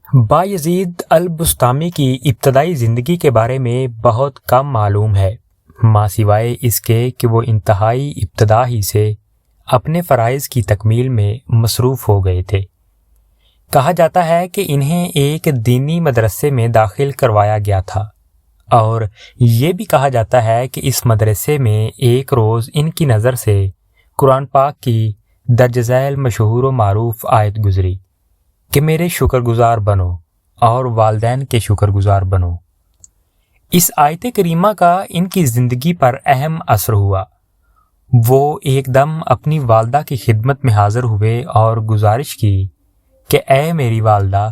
بایزید البسطامی کی ابتدائی زندگی کے بارے میں بہت کم معلوم ہے، ماں سوائے اس کے کہ وہ انتہائی ابتدا ہی سے اپنے فرائض کی تکمیل میں مصروف ہو گئے تھے۔ کہا جاتا ہے کہ انہیں ایک دینی مدرسے میں داخل کروایا گیا تھا، اور یہ بھی کہا جاتا ہے کہ اس مدرسے میں ایک روز ان کی نظر سے قرآن پاک کی درج ذیل مشہور و معروف آیت گزری کہ میرے شکر گزار بنو اور والدین کے شکر گزار بنو۔ اس آیت کریمہ کا ان کی زندگی پر اہم اثر ہوا۔ وہ ایک دم اپنی والدہ کی خدمت میں حاضر ہوئے اور گزارش کی کہ اے میری والدہ،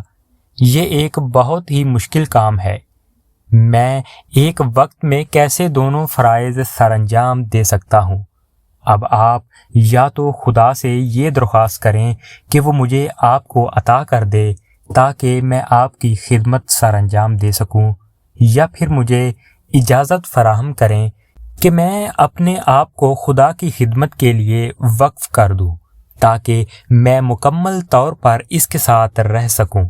یہ ایک بہت ہی مشکل کام ہے، میں ایک وقت میں کیسے دونوں فرائض سر انجام دے سکتا ہوں؟ اب آپ یا تو خدا سے یہ درخواست کریں کہ وہ مجھے آپ کو عطا کر دے تاکہ میں آپ کی خدمت سر انجام دے سکوں، یا پھر مجھے اجازت فراہم کریں کہ میں اپنے آپ کو خدا کی خدمت کے لیے وقف کر دوں تاکہ میں مکمل طور پر اس کے ساتھ رہ سکوں۔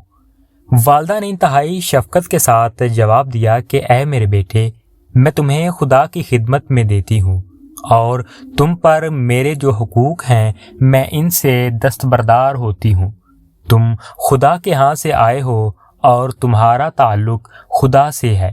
والدہ نے انتہائی شفقت کے ساتھ جواب دیا کہ اے میرے بیٹے، میں تمہیں خدا کی خدمت میں دیتی ہوں، اور تم پر میرے جو حقوق ہیں میں ان سے دستبردار ہوتی ہوں۔ تم خدا کے ہاں سے آئے ہو اور تمہارا تعلق خدا سے ہے،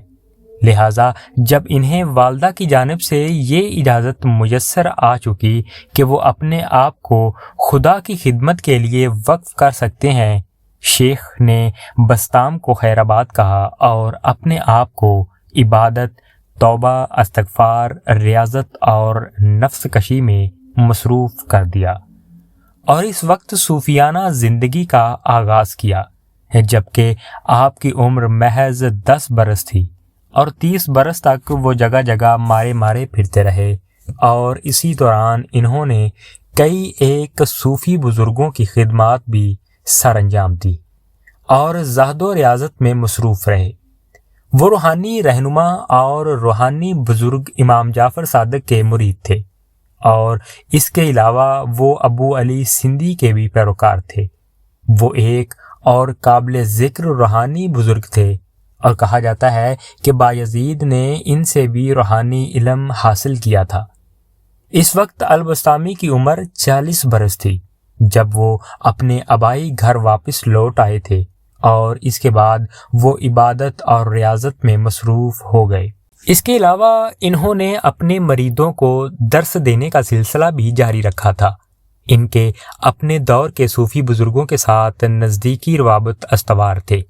لہٰذا جب انہیں والدہ کی جانب سے یہ اجازت میسر آ چکی کہ وہ اپنے آپ کو خدا کی خدمت کے لیے وقف کر سکتے ہیں، شیخ نے بسطام کو خیر آباد کہا اور اپنے آپ کو عبادت، توبہ، استغفار، ریاضت اور نفس کشی میں مصروف کر دیا، اور اس وقت صوفیانہ زندگی کا آغاز کیا، جبکہ آپ کی عمر محض 10 برس تھی، اور 30 برس تک وہ جگہ جگہ مارے پھرتے رہے، اور اسی دوران انہوں نے کئی ایک صوفی بزرگوں کی خدمات بھی سر انجام دی اور زہد و ریاضت میں مصروف رہے۔ وہ روحانی رہنما اور روحانی بزرگ امام جعفر صادق کے مرید تھے، اور اس کے علاوہ وہ ابو علی سندھی کے بھی پیروکار تھے۔ وہ ایک اور قابل ذکر روحانی بزرگ تھے، اور کہا جاتا ہے کہ بایزید نے ان سے بھی روحانی علم حاصل کیا تھا۔ اس وقت البسطامی کی عمر 40 برس تھی جب وہ اپنے آبائی گھر واپس لوٹ آئے تھے، اور اس کے بعد وہ عبادت اور ریاضت میں مصروف ہو گئے۔ اس کے علاوہ انہوں نے اپنے مریدوں کو درس دینے کا سلسلہ بھی جاری رکھا تھا۔ ان کے اپنے دور کے صوفی بزرگوں کے ساتھ نزدیکی روابط استوار تھے۔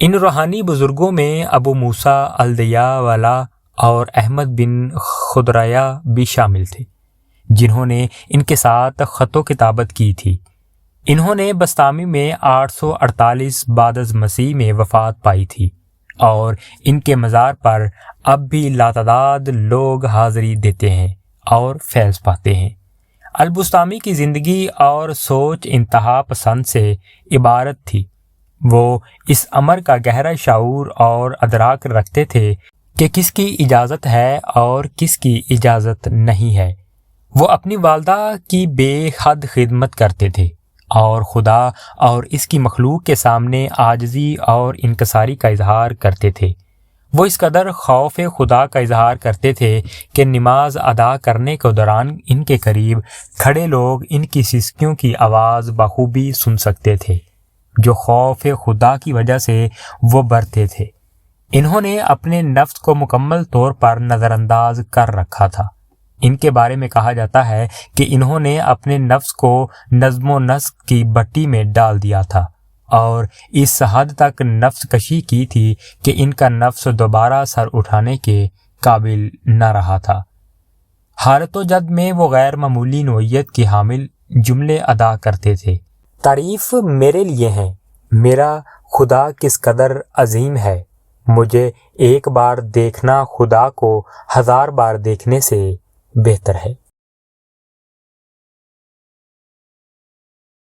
ان روحانی بزرگوں میں ابو موسیٰ الدیاء والا اور احمد بن خدریہ بھی شامل تھے، جنہوں نے ان کے ساتھ خط و کتابت کی تھی۔ انہوں نے بسطامی میں 848 بعد از مسیح میں وفات پائی تھی، اور ان کے مزار پر اب بھی لاتعداد لوگ حاضری دیتے ہیں اور فیض پاتے ہیں۔ البسطامی کی زندگی اور سوچ انتہا پسند سے عبارت تھی۔ وہ اس امر کا گہرا شعور اور ادراک رکھتے تھے کہ کس کی اجازت ہے اور کس کی اجازت نہیں ہے۔ وہ اپنی والدہ کی بے حد خدمت کرتے تھے، اور خدا اور اس کی مخلوق کے سامنے عاجزی اور انکساری کا اظہار کرتے تھے۔ وہ اس قدر خوف خدا کا اظہار کرتے تھے کہ نماز ادا کرنے کے دوران ان کے قریب کھڑے لوگ ان کی سسکیوں کی آواز بخوبی سن سکتے تھے، جو خوف خدا کی وجہ سے وہ برتے تھے۔ انہوں نے اپنے نفس کو مکمل طور پر نظر انداز کر رکھا تھا۔ ان کے بارے میں کہا جاتا ہے کہ انہوں نے اپنے نفس کو نظم و نسق کی بٹی میں ڈال دیا تھا، اور اس حد تک نفس کشی کی تھی کہ ان کا نفس دوبارہ سر اٹھانے کے قابل نہ رہا تھا۔ حالت و جد میں وہ غیر معمولی نوعیت کی حامل جملے ادا کرتے تھے۔ تعریف میرے لیے ہے، میرا خدا کس قدر عظیم ہے، مجھے ایک بار دیکھنا خدا کو 1000 بار دیکھنے سے بہتر ہے۔